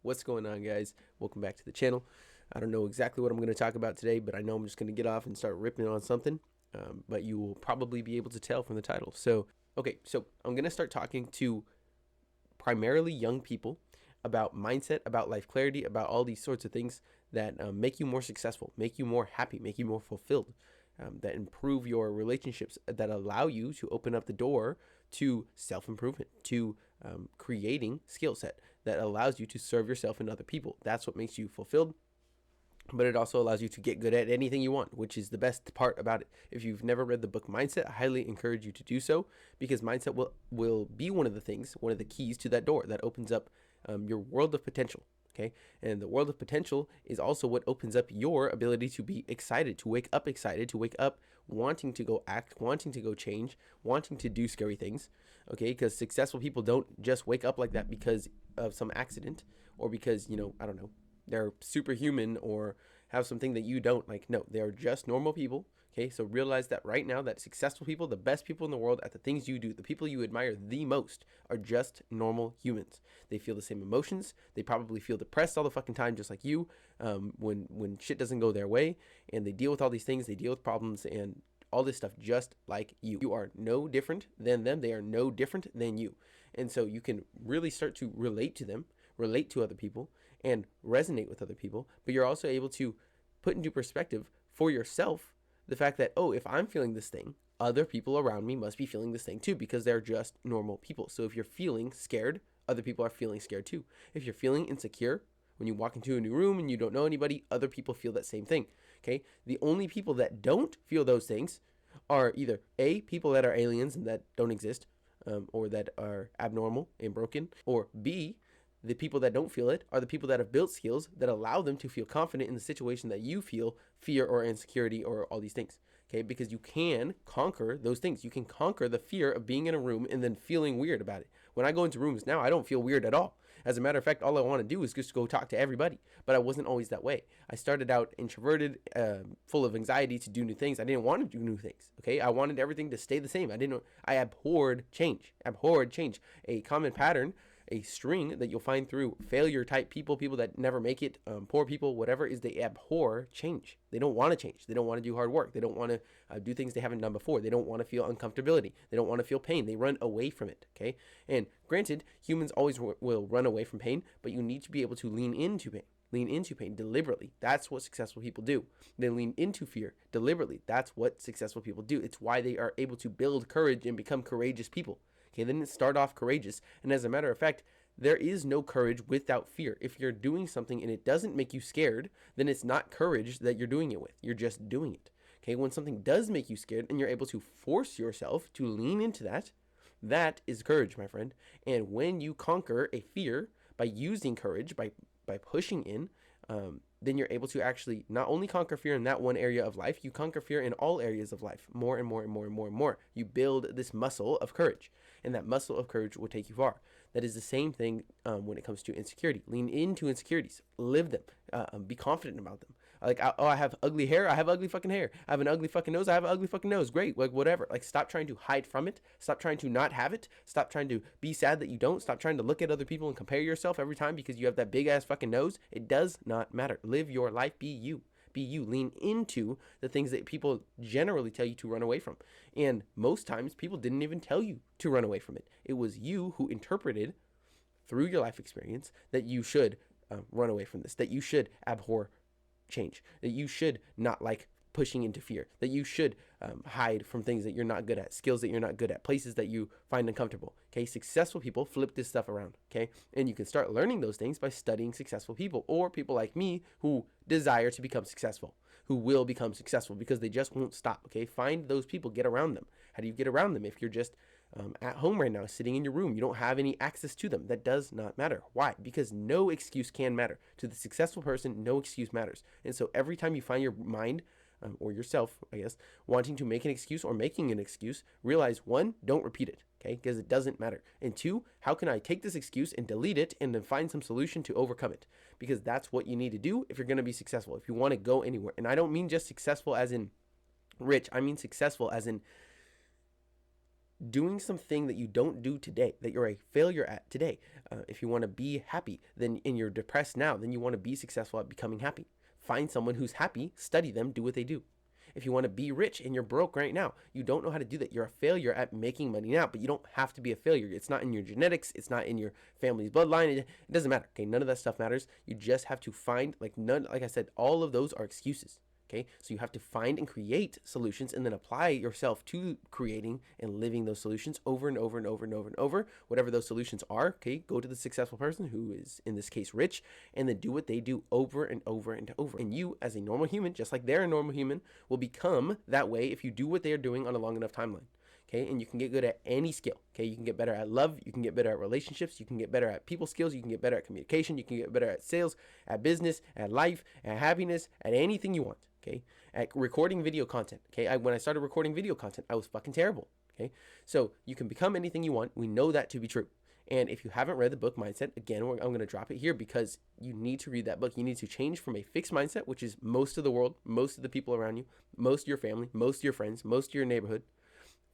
What's going on, guys? Welcome back to the channel. I don't know exactly what I'm going to talk about today, but I know I'm just going to get off and start ripping on something. But you will probably be able to tell from the title. So I'm going to start talking to primarily young people about mindset, about life clarity, about all these sorts of things that make you more successful, make you more happy, make you more fulfilled, that improve your relationships, that allow you to open up the door to self-improvement, to creating skill set that allows you to serve yourself and other people. That's what makes you fulfilled, but it also allows you to get good at anything you want, which is the best part about it. If you've never read the book Mindset, I highly encourage you to do so, because mindset will be one of the keys to that door that opens up your world of potential. Okay, and the world of potential is also what opens up your ability to be excited, to wake up wanting to go act, wanting to go change, wanting to do scary things. Okay, because successful people don't just wake up like that because of some accident, or because, I don't know, they're superhuman or have something that you don't. Like, no, they're just normal people. Okay, so realize that right now, that successful people, the best people in the world at the things you do, the people you admire the most, are just normal humans. They feel the same emotions. They probably feel depressed all the fucking time, just like you, when shit doesn't go their way, and they deal with all these things. They deal with problems and all this stuff just like you. You are no different than them. They are no different than you. And so you can really start to relate to them, relate to other people, and resonate with other people. But you're also able to put into perspective for yourself the fact that, oh, if I'm feeling this thing, other people around me must be feeling this thing too, because they're just normal people. So if you're feeling scared, other people are feeling scared too. If you're feeling insecure when you walk into a new room and you don't know anybody, other people feel that same thing. Okay, the only people that don't feel those things are either A, people that are aliens and that don't exist, or that are abnormal and broken, or B, the people that don't feel it are the people that have built skills that allow them to feel confident in the situation that you feel fear or insecurity or all these things. Okay, because you can conquer those things. You can conquer the fear of being in a room and then feeling weird about it. When I go into rooms now, I don't feel weird at all. As a matter of fact, all I want to do is just go talk to everybody. But I wasn't always that way. I started out introverted, full of anxiety to do new things. I didn't want to do new things. Okay, I wanted everything to stay the same. I abhorred change. A common pattern, a string that you'll find through failure type people, people that never make it, poor people, whatever, is they abhor change. They don't want to change. They don't want to do hard work. They don't want to do things they haven't done before. They don't want to feel uncomfortability. They don't want to feel pain. They run away from it. Okay, and granted, humans always will run away from pain, but you need to be able to lean into pain. Lean into pain deliberately. That's what successful people do. They lean into fear deliberately. That's what successful people do. It's why they are able to build courage and become courageous people. Okay, they didn't start off courageous. And as a matter of fact, there is no courage without fear. If you're doing something and it doesn't make you scared, then it's not courage that you're doing it with. You're just doing it. Okay, when something does make you scared and you're able to force yourself to lean into that, that is courage, my friend. And when you conquer a fear by using courage, by pushing in, then you're able to actually not only conquer fear in that one area of life, you conquer fear in all areas of life, more and more and more and more and more. You build this muscle of courage, and that muscle of courage will take you far. That is the same thing when it comes to insecurity. Lean into insecurities, live them, be confident about them. Like, I have ugly hair, I have ugly fucking hair. I have an ugly fucking nose, I have an ugly fucking nose. Great, like whatever. Like, stop trying to hide from it. Stop trying to not have it. Stop trying to be sad that you don't. Stop trying to look at other people and compare yourself every time because you have that big ass fucking nose. It does not matter. Live your life. Be you. Be you. Lean into the things that people generally tell you to run away from. And most times, people didn't even tell you to run away from it. It was you who interpreted through your life experience that you should run away from this, that you should abhor change, that you should not like pushing into fear, that you should hide from things that you're not good at, skills that you're not good at, places that you find uncomfortable. Okay, successful people flip this stuff around. Okay, and you can start learning those things by studying successful people, or people like me who desire to become successful, who will become successful because they just won't stop. Okay, find those people, get around them. How do you get around them? If you're just at home right now, sitting in your room, you don't have any access to them. That does not matter. Why? Because no excuse can matter. To the successful person, no excuse matters. And so every time you find your mind, or yourself, I guess, wanting to make an excuse or making an excuse, realize, one, don't repeat it, okay, because it doesn't matter. And two, how can I take this excuse and delete it and then find some solution to overcome it? Because that's what you need to do if you're going to be successful, if you want to go anywhere. And I don't mean just successful as in rich. I mean successful as in doing something that you don't do today, that you're a failure at today. If you want to be happy, then and you're depressed now, then you want to be successful at becoming happy. Find someone who's happy, study them, do what they do. If you want to be rich and you're broke right now, you don't know how to do that. You're a failure at making money now, but you don't have to be a failure. It's not in your genetics. It's not in your family's bloodline. It doesn't matter. Okay, none of that stuff matters. You just have to find, like I said, all of those are excuses. Okay, so you have to find and create solutions and then apply yourself to creating and living those solutions over and over and over and over and over, whatever those solutions are. Okay, go to the successful person who is, in this case, rich, and then do what they do over and over and over. And you, as a normal human, just like they're a normal human, will become that way if you do what they're doing on a long enough timeline. Okay, and you can get good at any skill. Okay, you can get better at love, you can get better at relationships, you can get better at people skills, you can get better at communication, you can get better at sales, at business, at life, at happiness, at anything you want. Okay, at recording video content. Okay, when I started recording video content, I was fucking terrible. Okay, so you can become anything you want. We know that to be true. And if you haven't read the book Mindset, again, I'm going to drop it here because you need to read that book. You need to change from a fixed mindset, which is most of the world, most of the people around you, most of your family, most of your friends, most of your neighborhood.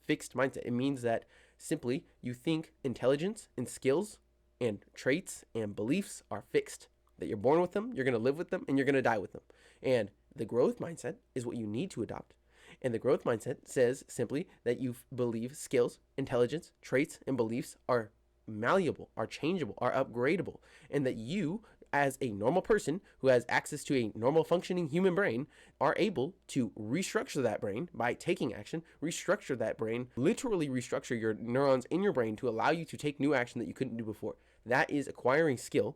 Fixed mindset. It means that simply you think intelligence and skills and traits and beliefs are fixed, that you're born with them, you're going to live with them, and you're going to die with them. And the growth mindset is what you need to adopt. And the growth mindset says simply that you believe skills, intelligence, traits, and beliefs are malleable, are changeable, are upgradable, and that you, as a normal person who has access to a normal functioning human brain, are able to restructure that brain by taking action, restructure that brain, literally restructure your neurons in your brain to allow you to take new action that you couldn't do before. That is acquiring skill.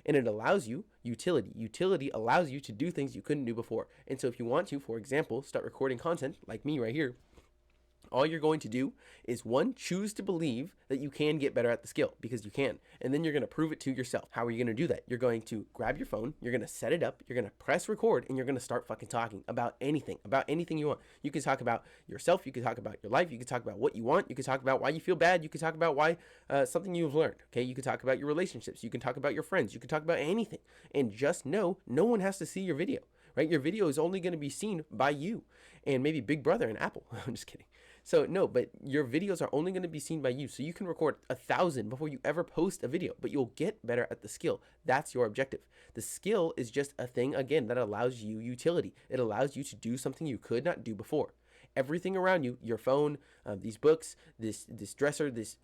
And it allows you utility. Utility allows you to do things you couldn't do before. And so if you want to, for example, start recording content like me right here, all you're going to do is, one, choose to believe that you can get better at the skill, because you can. And then you're going to prove it to yourself. How are you going to do that? You're going to grab your phone, you're going to set it up, you're going to press record, and you're going to start fucking talking about anything you want. You can talk about yourself, you can talk about your life, you can talk about what you want, you can talk about why you feel bad, you can talk about why something you've learned. Okay, you can talk about your relationships, you can talk about your friends, you can talk about anything. And just know, no one has to see your video, right? Your video is only going to be seen by you and maybe Big Brother and Apple. I'm just kidding. So no, but your videos are only going to be seen by you. So you can record 1,000 before you ever post a video, but you'll get better at the skill. That's your objective. The skill is just a thing, again, that allows you utility. It allows you to do something you could not do before. Everything around you, your phone, these books, this dresser, this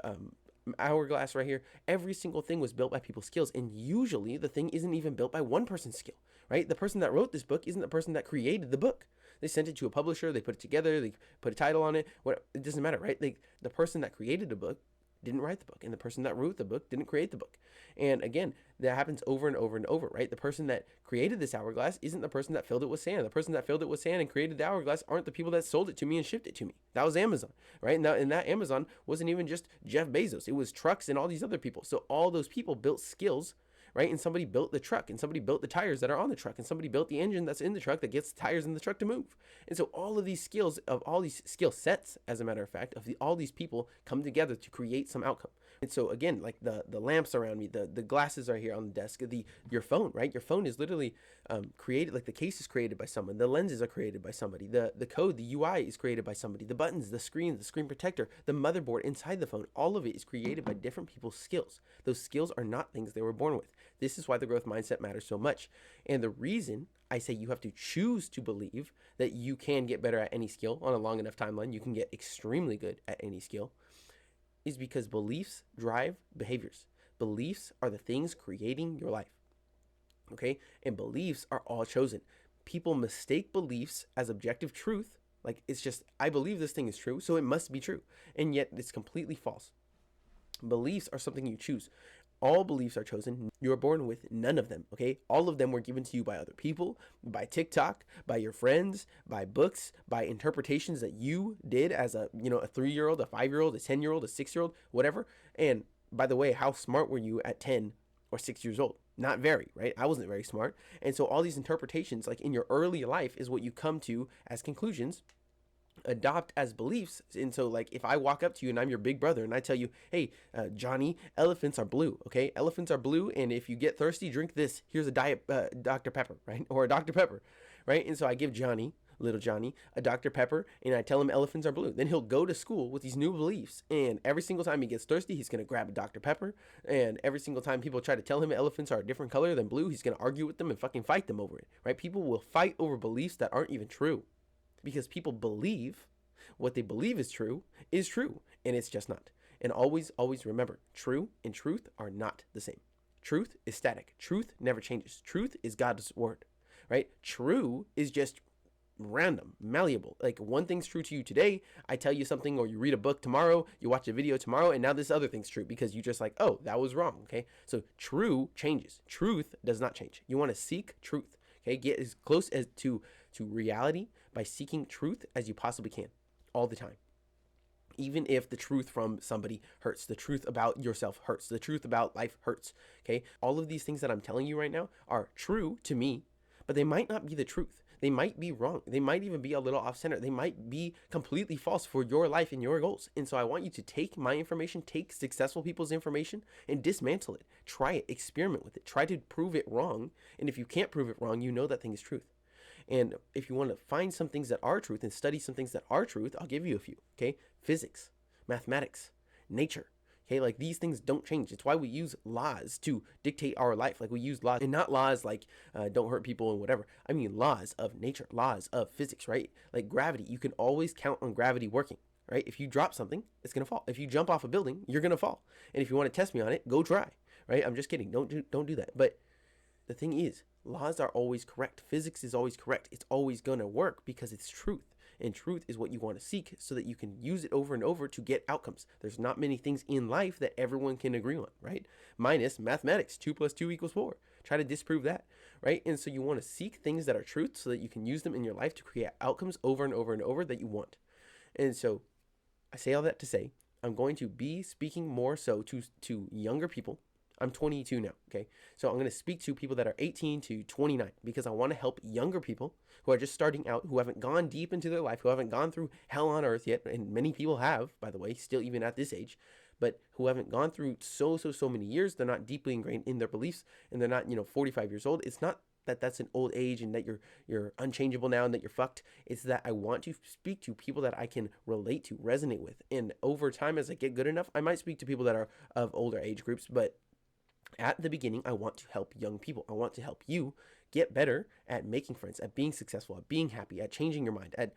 hourglass right here, every single thing was built by people's skills. And usually the thing isn't even built by one person's skill, right? The person that wrote this book isn't the person that created the book. They sent it to a publisher, they put it together, they put a title on it. It doesn't matter, right? The person that created the book didn't write the book, and the person that wrote the book didn't create the book. And again, that happens over and over and over, right? The person that created this hourglass isn't the person that filled it with sand. The person that filled it with sand and created the hourglass aren't the people that sold it to me and shipped it to me. That was Amazon, right? And that Amazon wasn't even just Jeff Bezos. It was trucks and all these other people. So all those people built skills, right? And somebody built the truck, and somebody built the tires that are on the truck, and somebody built the engine that's in the truck that gets the tires in the truck to move. And so all of these skills, of all these skill sets, as a matter of fact, all these people come together to create some outcome. And so again, like the lamps around me, the glasses are here on the desk, your phone, right? Your phone is literally created, like the case is created by someone, the lenses are created by somebody, the code, the UI is created by somebody, the buttons, the screen protector, the motherboard inside the phone, all of it is created by different people's skills. Those skills are not things they were born with. This is why the growth mindset matters so much. And the reason I say you have to choose to believe that you can get better at any skill on a long enough timeline, you can get extremely good at any skill, is because beliefs drive behaviors. Beliefs are the things creating your life. Okay? And beliefs are all chosen. People mistake beliefs as objective truth. Like, it's just, I believe this thing is true, so it must be true. And yet it's completely false. Beliefs are something you choose. All beliefs are chosen. You are born with none of them, okay? All of them were given to you by other people, by TikTok, by your friends, by books, by interpretations that you did as a 3-year-old, a 5-year-old, a 10-year-old, a 6-year-old, whatever. And by the way, how smart were you at 10 or 6 years old? Not very, right? I wasn't very smart. And so all these interpretations, like in your early life, is what you come to as conclusions, adopt as beliefs. And so, like, if I walk up to you and I'm your big brother and I tell you, hey, Johnny, elephants are blue, okay? Elephants are blue, and if you get thirsty, drink this. Here's a diet Dr. Pepper, right? Or a Dr. Pepper, right? And so I give Johnny little Johnny a Dr. Pepper and I tell him elephants are blue. Then he'll go to school with these new beliefs, and every single time he gets thirsty, he's going to grab a Dr. Pepper, and every single time people try to tell him elephants are a different color than blue, he's going to argue with them and fucking fight them over it, right? People will fight over beliefs that aren't even true because people believe what they believe is true, and it's just not. And always, always remember, true and truth are not the same. Truth is static. Truth never changes. Truth is God's word, right? True is just random, malleable. Like one thing's true to you today, I tell you something, or you read a book tomorrow, you watch a video tomorrow, and now this other thing's true because you just like, oh, that was wrong, okay? So true changes. Truth does not change. You want to seek truth, okay? Get as close as to reality by seeking truth as you possibly can all the time. Even if the truth from somebody hurts, the truth about yourself hurts, the truth about life hurts, okay? All of these things that I'm telling you right now are true to me, but they might not be the truth. They might be wrong. They might even be a little off center. They might be completely false for your life and your goals. And so I want you to take my information, take successful people's information, and dismantle it. Try it, experiment with it, try to prove it wrong. And if you can't prove it wrong, you know that thing is truth. And if you want to find some things that are truth and study some things that are truth, I'll give you a few, okay? Physics, mathematics, nature, okay? Like these things don't change. It's why we use laws to dictate our life. Like we use laws, and not laws like don't hurt people and whatever. I mean laws of nature, laws of physics, right? Like gravity, you can always count on gravity working, right? If you drop something, it's going to fall. If you jump off a building, you're going to fall. And if you want to test me on it, go try, right? I'm just kidding. Don't do that. But the thing is, laws are always correct. Physics is always correct. It's always going to work because it's truth. And truth is what you want to seek so that you can use it over and over to get outcomes. There's not many things in life that everyone can agree on, right? Minus mathematics, 2 + 2 = 4. Try to disprove that, right? And so you want to seek things that are truth so that you can use them in your life to create outcomes over and over and over that you want. And so I say all that to say, I'm going to be speaking more so to younger people. I'm 22 now, okay? So I'm going to speak to people that are 18 to 29 because I want to help younger people who are just starting out, who haven't gone deep into their life, who haven't gone through hell on earth yet, and many people have, by the way, still even at this age, but who haven't gone through so many years. They're not deeply ingrained in their beliefs, and they're not, 45 years old. It's not that that's an old age and that you're unchangeable now and that you're fucked. It's that I want to speak to people that I can relate to, resonate with. And over time, as I get good enough, I might speak to people that are of older age groups, but at the beginning, I want to help young people. I want to help you get better at making friends, at being successful, at being happy, at changing your mind, at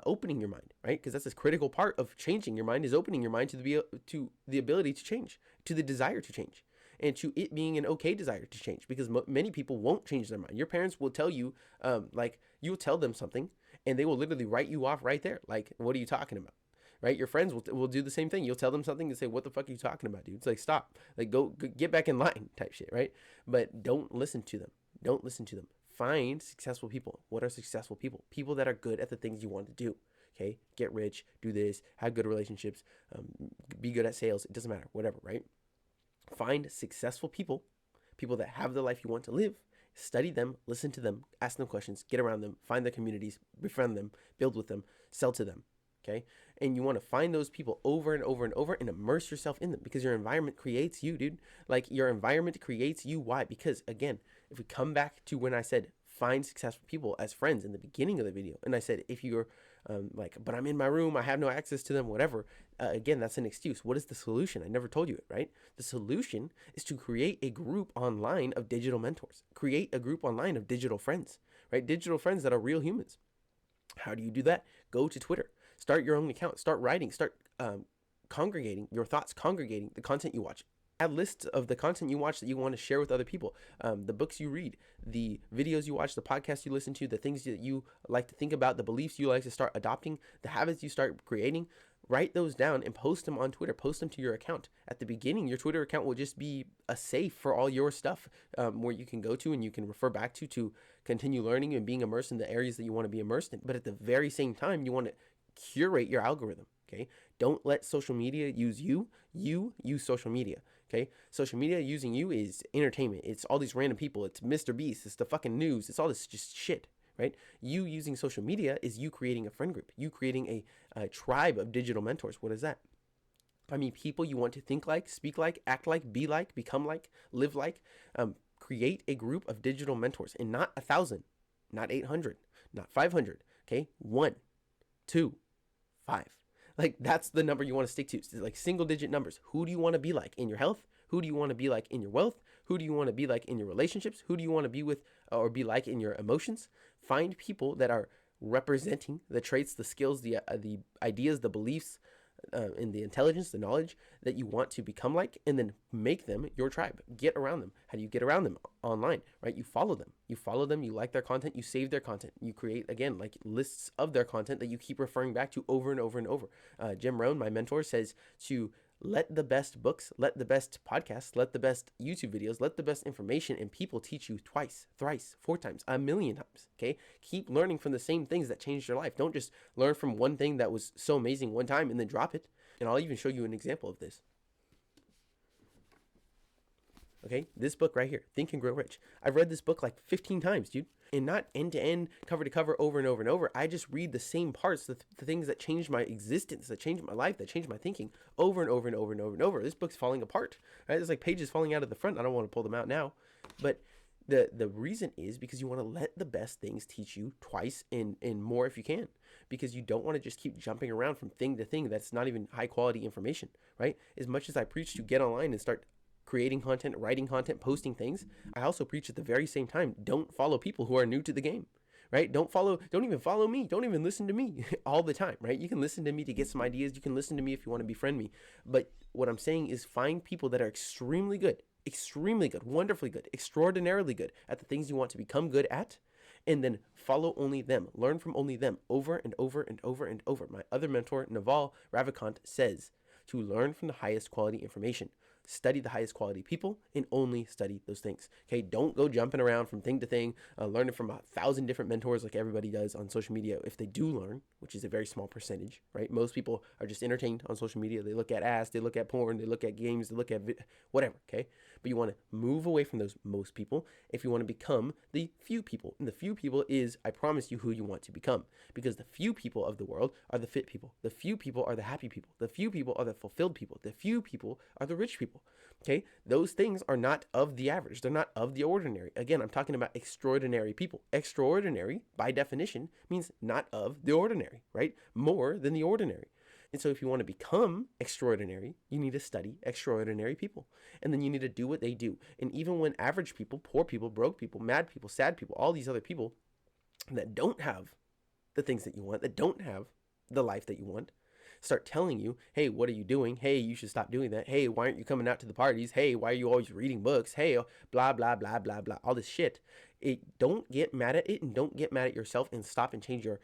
opening your mind, right? Because that's a critical part of changing your mind, is opening your mind to the ability to change, to the desire to change, and to it being an okay desire to change. Because many people won't change their mind. Your parents will tell you, you'll tell them something, and they will literally write you off right there. Like, what are you talking about? Right? Your friends will do the same thing. You'll tell them something and say, what the fuck are you talking about, dude? It's like, stop. Like, go get back in line type shit, right? But don't listen to them. Don't listen to them. Find successful people. What are successful people? People that are good at the things you want to do, okay? Get rich, do this, have good relationships, be good at sales. It doesn't matter, whatever, right? Find successful people, people that have the life you want to live. Study them, listen to them, ask them questions, get around them, find their communities, befriend them, build with them, sell to them. Okay. And you want to find those people over and over and over and immerse yourself in them because your environment creates you, dude. Like your environment creates you. Why? Because again, if we come back to when I said find successful people as friends in the beginning of the video, and I said, if you're but I'm in my room, I have no access to them, whatever. Again, that's an excuse. What is the solution? I never told you it, right? The solution is to create a group online of digital mentors, create a group online of digital friends, right? Digital friends that are real humans. How do you do that? Go to Twitter. Start your own account. Start writing. Start congregating your thoughts, congregating the content you watch. Add lists of the content you watch that you want to share with other people, the books you read, the videos you watch, the podcasts you listen to, the things that you like to think about, the beliefs you like to start adopting, the habits you start creating. Write those down and post them on Twitter. Post them to your account. At the beginning, your Twitter account will just be a safe for all your stuff where you can go to and you can refer back to continue learning and being immersed in the areas that you want to be immersed in. But at the very same time, you want to curate your algorithm, okay? Don't let social media use you. You use social media, okay? Social media using you is entertainment. It's all these random people. It's Mr. Beast. It's the fucking news. It's all this just shit, right? You using social media is you creating a friend group. You creating a tribe of digital mentors. What is that? I mean, people you want to think like, speak like, act like, be like, become like, live like. Create a group of digital mentors, and not 1,000, not 800, not 500. Okay, 1, 2, 5. Like, that's the number you want to stick to. It's like single digit numbers. Who do you want to be like in your health? Who do you want to be like in your wealth? Who do you want to be like in your relationships? Who do you want to be with or be like in your emotions? Find people that are representing the traits, the skills, the ideas, the beliefs, and the intelligence, the knowledge that you want to become like, and then make them your tribe. Get around them. How do you get around them? Online, right? You follow them. You like their content, you save their content. You create, again, like lists of their content that you keep referring back to over and over and over. Jim Rohn, my mentor, says to let the best books, let the best podcasts, let the best YouTube videos, let the best information and people teach you twice, thrice, 4 times, 1,000,000 times. Okay. Keep learning from the same things that changed your life. Don't just learn from one thing that was so amazing one time and then drop it. And I'll even show you an example of this. Okay, this book right here, Think and Grow Rich. I've read this book like 15 times, dude. And not end to end, cover to cover, over and over and over. I just read the same parts, the things that changed my existence, that changed my life, that changed my thinking over and over and over and over and over. This book's falling apart, right? There's like pages falling out of the front. I don't want to pull them out now. But the reason is because you want to let the best things teach you twice and more if you can. Because you don't want to just keep jumping around from thing to thing that's not even high quality information, right? As much as I preach to get online and start creating content, writing content, posting things, I also preach at the very same time, don't follow people who are new to the game, right? Don't even follow me. Don't even listen to me all the time, right? You can listen to me to get some ideas. You can listen to me if you want to befriend me. But what I'm saying is find people that are extremely good, wonderfully good, extraordinarily good at the things you want to become good at, and then follow only them, learn from only them over and over and over and over. My other mentor, Naval Ravikant, says to learn from the highest quality information. Study the highest quality people and only study those things. Okay, don't go jumping around from thing to thing, learning from 1,000 different mentors like everybody does on social media. If they do learn, which is a very small percentage, right? Most people are just entertained on social media. They look at ass, they look at porn, they look at games, they look at whatever. Okay, but you want to move away from those most people if you want to become the few people. And the few people is, I promise you, who you want to become, because the few people of the world are the fit people. The few people are the happy people. The few people are the fulfilled people. The few people are the rich people. Okay, those things are not of the average. They're not of the ordinary. Again, I'm talking about extraordinary people. Extraordinary, by definition, means not of the ordinary, right? More than the ordinary. And so if you want to become extraordinary, you need to study extraordinary people. And then you need to do what they do. And even when average people, poor people, broke people, mad people, sad people, all these other people that don't have the things that you want, that don't have the life that you want, start telling you, hey, what are you doing? Hey, you should stop doing that. Hey, why aren't you coming out to the parties? Hey, why are you always reading books? Hey, blah, blah, blah, blah, blah, all this shit. Don't get mad at it, and don't get mad at yourself and stop and change your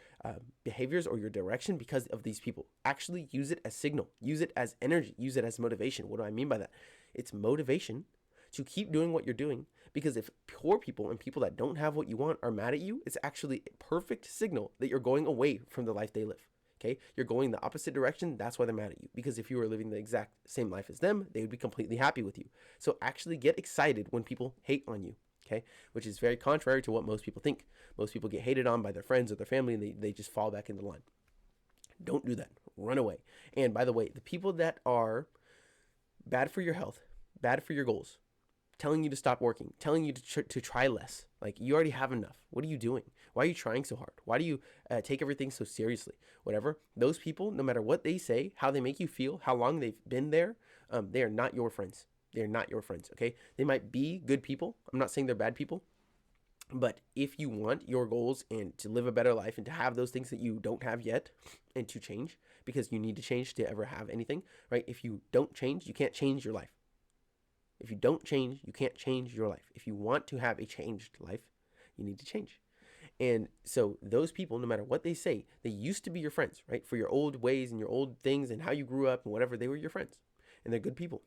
behaviors or your direction because of these people. Actually use it as signal. Use it as energy. Use it as motivation. What do I mean by that? It's motivation to keep doing what you're doing, because if poor people and people that don't have what you want are mad at you, it's actually a perfect signal that you're going away from the life they live. Okay, you're going the opposite direction. That's why they're mad at you. Because if you were living the exact same life as them, they would be completely happy with you. So actually get excited when people hate on you. Okay, which is very contrary to what most people think. Most people get hated on by their friends or their family, and they just fall back into line. Don't do that. Run away. And by the way, the people that are bad for your health, bad for your goals, telling you to stop working, telling you to try less. Like, you already have enough. What are you doing? Why are you trying so hard? Why do you take everything so seriously? Whatever. Those people, no matter what they say, how they make you feel, how long they've been there, they are not your friends. They're not your friends, okay? They might be good people. I'm not saying they're bad people. But if you want your goals and to live a better life and to have those things that you don't have yet and to change, because you need to change to ever have anything, right? If you don't change, you can't change your life. If you don't change, you can't change your life. If you want to have a changed life, you need to change. And so those people, no matter what they say, they used to be your friends, right? For your old ways and your old things and how you grew up and whatever, they were your friends. And they're good people.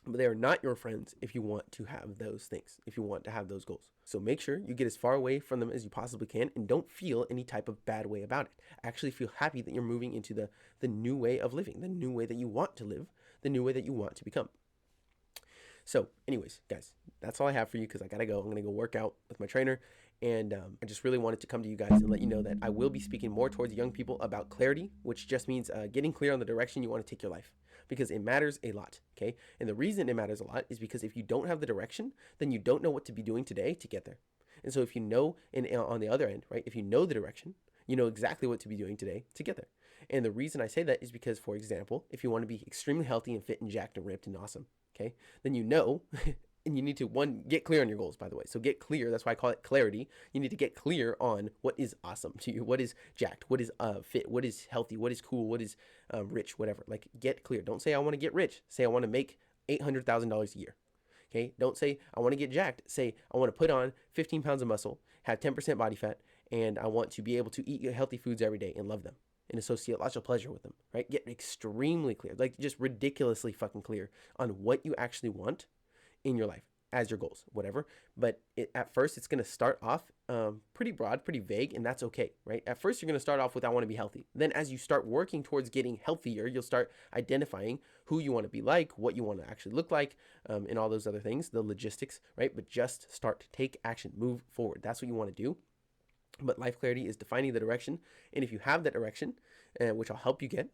But they are not your friends if you want to have those things, if you want to have those goals. So make sure you get as far away from them as you possibly can and don't feel any type of bad way about it. Actually feel happy that you're moving into the new way of living, the new way that you want to live, the new way that you want to become. So anyways, guys, that's all I have for you because I got to go. I'm going to go work out with my trainer. And I just really wanted to come to you guys and let you know that I will be speaking more towards young people about clarity, which just means getting clear on the direction you want to take your life, because it matters a lot, okay? And the reason it matters a lot is because if you don't have the direction, then you don't know what to be doing today to get there. And so if you know, and on the other end, right, if you know the direction, You know exactly what to be doing today to get there. And the reason I say that is because, for example, if you want to be extremely healthy and fit and jacked and ripped and awesome, okay, then you know, and you need to, one, get clear on your goals, by the way. So get clear. That's why I call it clarity. You need to get clear on what is awesome to you, what is jacked, what is fit, what is healthy, what is cool, what is rich, whatever. Like, get clear. Don't say I want to get rich. Say I want to make $800,000 a year. Okay, don't say I want to get jacked. Say I want to put on 15 pounds of muscle, have 10% body fat, and I want to be able to eat healthy foods every day and love them and associate lots of pleasure with them, right? Get extremely clear, like just ridiculously fucking clear on what you actually want in your life as your goals, whatever. But at first, it's going to start off pretty broad, pretty vague, and that's okay, right? At first, you're going to start off with I want to be healthy. Then as you start working towards getting healthier, you'll start identifying who you want to be like, what you want to actually look like, and all those other things, the logistics, right? But just start, take action, move forward. That's what you want to do. But life clarity is defining the direction. And if you have that direction, which I'll help you get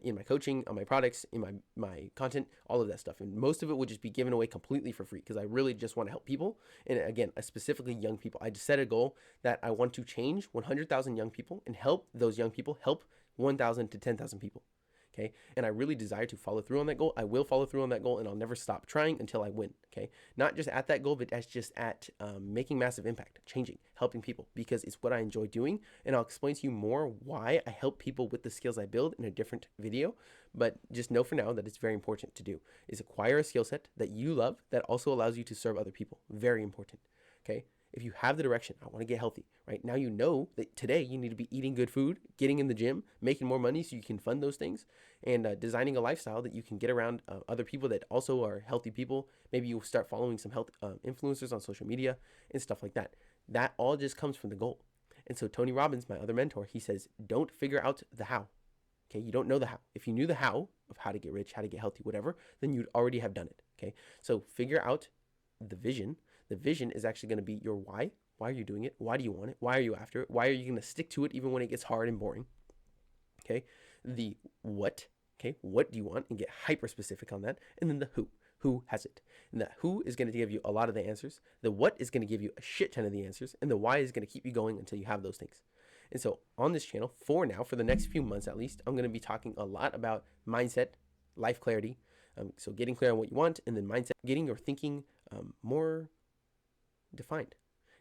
in my coaching, on my products, in my content, all of that stuff. And most of it would just be given away completely for free because I really just want to help people. And again, specifically young people. I just set a goal that I want to change 100,000 young people and help those young people help 1,000 to 10,000 people. Okay. And I really desire to follow through on that goal. I will follow through on that goal and I'll never stop trying until I win. Okay. Not just at that goal, but as just at making massive impact, changing, helping people because it's what I enjoy doing. And I'll explain to you more why I help people with the skills I build in a different video. But just know for now that it's very important to do is acquire a skill set that you love that also allows you to serve other people. Very important. Okay. If you have the direction, I want to get healthy, right? Now you know that today you need to be eating good food, getting in the gym, making more money so you can fund those things, and designing a lifestyle that you can get around other people that also are healthy people. Maybe you'll start following some health influencers on social media and stuff like that. That all just comes from the goal. And so Tony Robbins, my other mentor, he says, don't figure out the how. Okay, you don't know the how. If you knew the how of how to get rich, how to get healthy, whatever, then you'd already have done it. Okay, so figure out the vision. The vision is actually going to be your why. Why are you doing it? Why do you want it? Why are you after it? Why are you going to stick to it even when it gets hard and boring? Okay. The what. Okay. What do you want? And get hyper specific on that. And then the who. Who has it? And that who is going to give you a lot of the answers. The what is going to give you a shit ton of the answers. And the why is going to keep you going until you have those things. And so on this channel, for now, for the next few months at least, I'm going to be talking a lot about mindset, life clarity. So getting clear on what you want, and then mindset, getting your thinking more defined,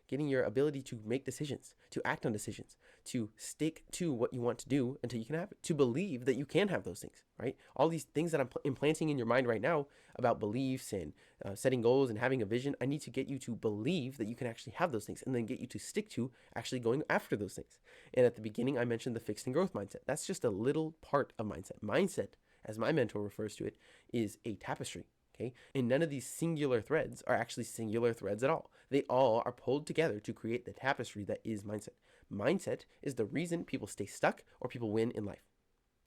getting your ability to make decisions, to act on decisions, to stick to what you want to do until you can have it, to believe that you can have those things, right? All these things that I'm implanting in your mind right now about beliefs and setting goals and having a vision, I need to get you to believe that you can actually have those things and then get you to stick to actually going after those things. And at the beginning, I mentioned the fixed and growth mindset. That's just a little part of mindset. Mindset, as my mentor refers to it, is a tapestry. Okay? And none of these singular threads are actually singular threads at all. They all are pulled together to create the tapestry that is mindset. Mindset is the reason people stay stuck or people win in life.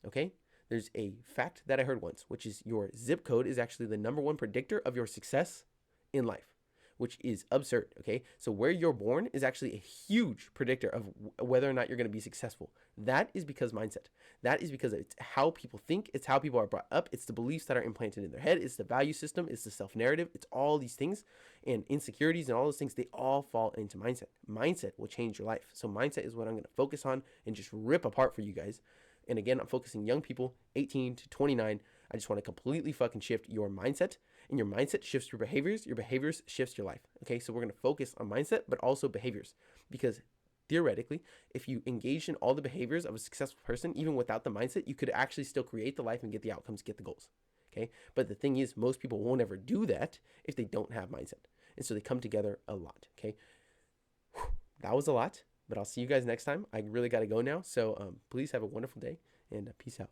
Okay? There's a fact that I heard once, which is your zip code is actually the number one predictor of your success in life, which is absurd. Okay? So where you're born is actually a huge predictor of whether or not you're going to be successful. That is because mindset. That is because it's how people think. It's how people are brought up. It's the beliefs that are implanted in their head. It's the value system. It's the self-narrative. It's all these things and insecurities and all those things. They all fall into mindset. Mindset will change your life. So mindset is what I'm going to focus on and just rip apart for you guys. And again, I'm focusing young people, 18 to 29. I just want to completely fucking shift your mindset. And your mindset shifts your behaviors shifts your life. Okay, so we're going to focus on mindset, but also behaviors. Because theoretically, if you engage in all the behaviors of a successful person, even without the mindset, you could actually still create the life and get the outcomes, get the goals. Okay, but the thing is, most people won't ever do that if they don't have mindset. And so they come together a lot. Okay, that was a lot, but I'll see you guys next time. I really got to go now. So please have a wonderful day and peace out.